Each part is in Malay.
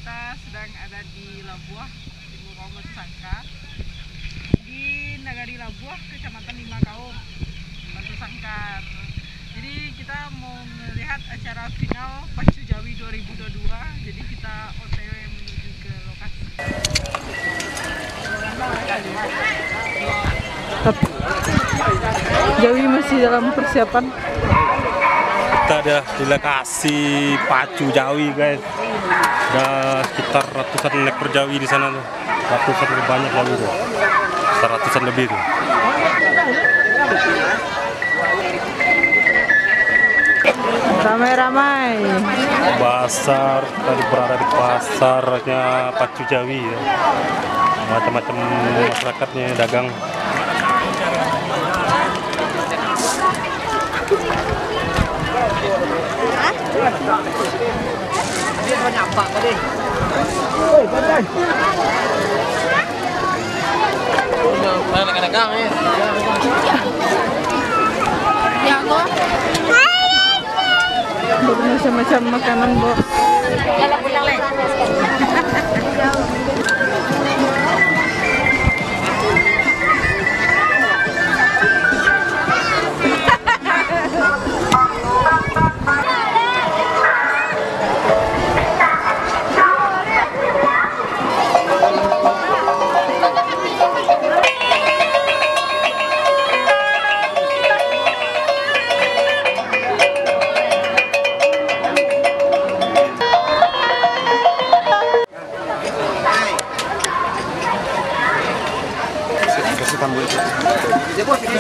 kita sedang ada di Labuah, Timur Romo Sangka, di Nagari Labuah, Kecamatan Limakaum, Batu Sangkar. Jadi kita mau melihat acara final Pacu Jawi 2022. Jadi kita OTW menuju ke lokasi. Jawi masih dalam persiapan. Kita ada di lokasi Pacu Jawi, guys. Ada sekitar ratusan ekor Jawi di sana tuh. Ratusan lebih banyak Jawi tuh. Ratusan lebih tuh. Ramai-ramai. Pasar, tadi berada di pasarnya Pacu Jawi ya. Macam-macam masyarakatnya dagang. Dia mau nyapa tadi. Oi, pandai. Mana kadang-kadang ya. Ya, kok. Macam-macam makanan, Bos.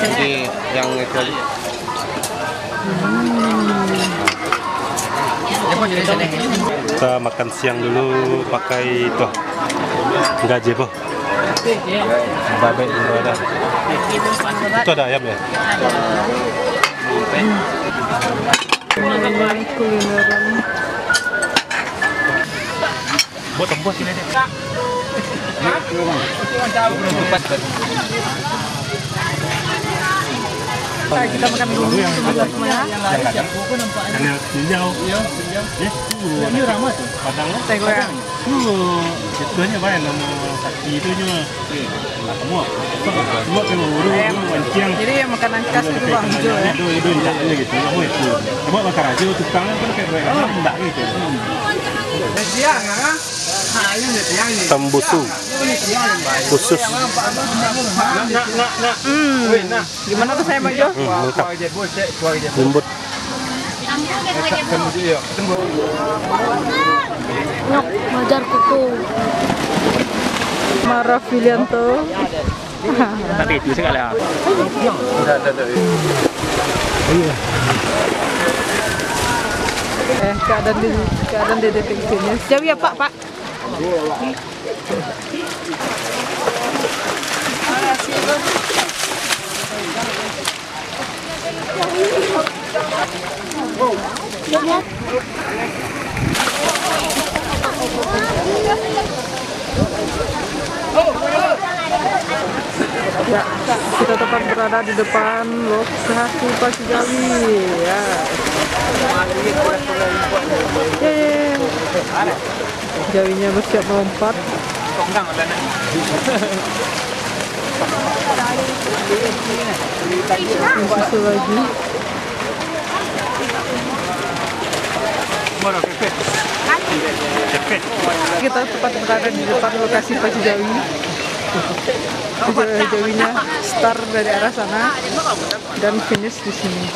Jadi yang itu aja. Kita makan siang dulu pakai itu gaje, Boh. Babe juga ada. Itu ada ayam ya? Kulineran. Buat tembus ini deh. Kita makan dulu teman-teman ya. Karena hijau. Ini ramah tuh. Padangnya. Teh goyang. Itunya banyak nama kaki itunya. Semua. Semua kalau urut wanciang. Jadi yang makanan khas itu bang hijau ya. Itu indahnya gitu. Kamu itu. Kamu makan aja tukangnya kan kayak goyang indah gitu. Tembusu khusus. Gimana tuh saya Bang Jo? Lengkap. Lembut. Nyok, ngajar kuku. Mara Filianto. Tadi itu sekali ya. Keadaan di detektifnya. Jauh ya Pak, Pak. Ya, kita tepat berada di depan lokasi Pacu Jawi ya. Jawinya bersiap melompat. Susu lagi. Kita tepat berada di depan lokasi Pacu Jawi. Jawinya start dari arah sana dan finish di sini.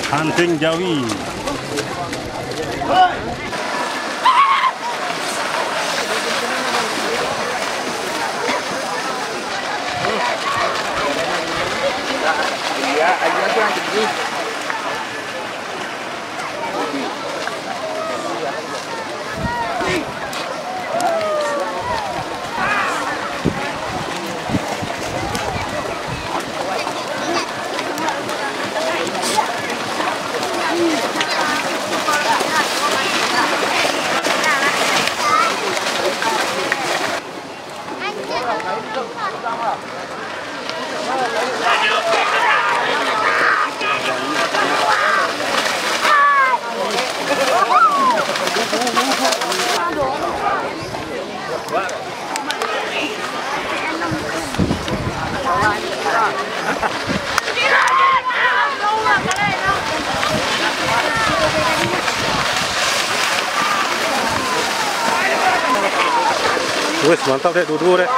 Hunting Jawi. Iya, aja tuh yang tinggi. Wes mantap deh, duduk deh.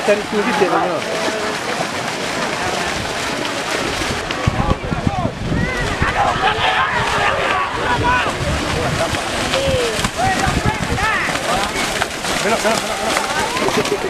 cari kulit ya banyak. Belok, belok, belok.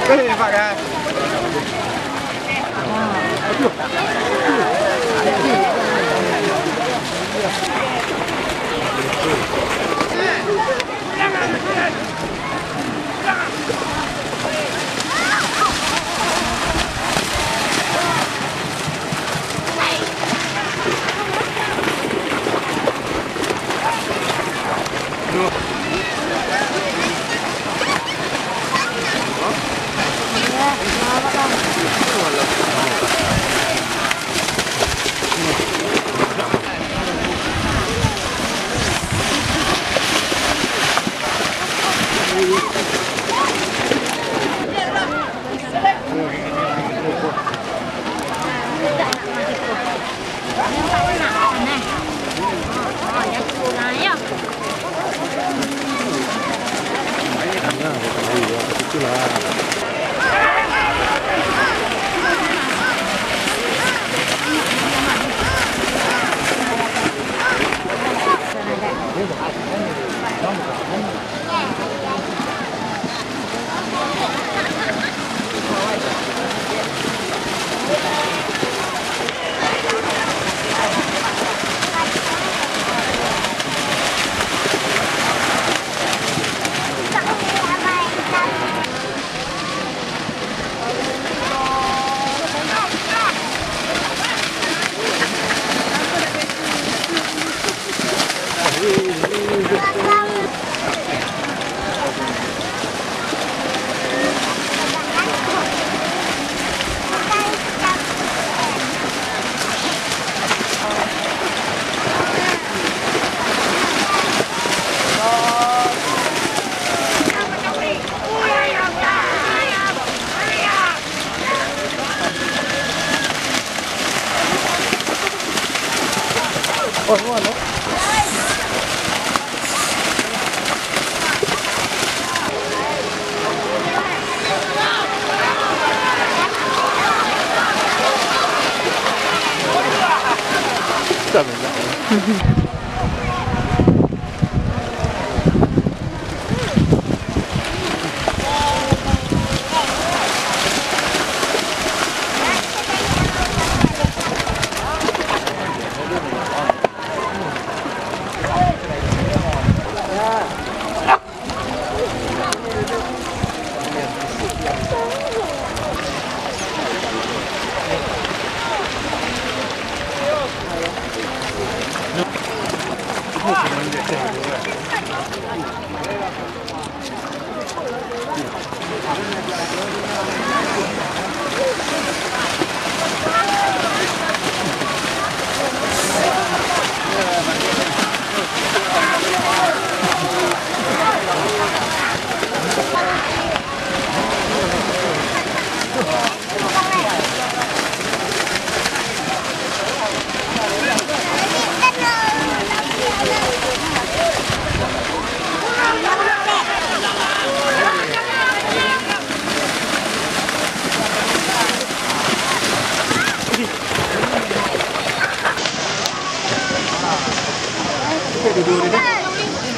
Cái Pak ya. Oh, ano?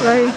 Baik.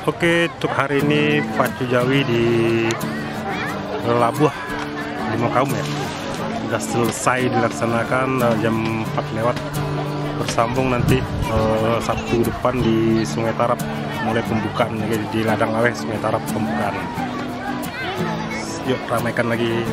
Oke, untuk hari ini Pacu Jawi di Labuh Limakaum ya sudah selesai dilaksanakan jam 4 lewat. Bersambung nanti Sabtu depan di Sungai Tarap mulai pembukaan di Ladang Aweh Sungai Tarap pembukaan. Yuk ramaikan lagi.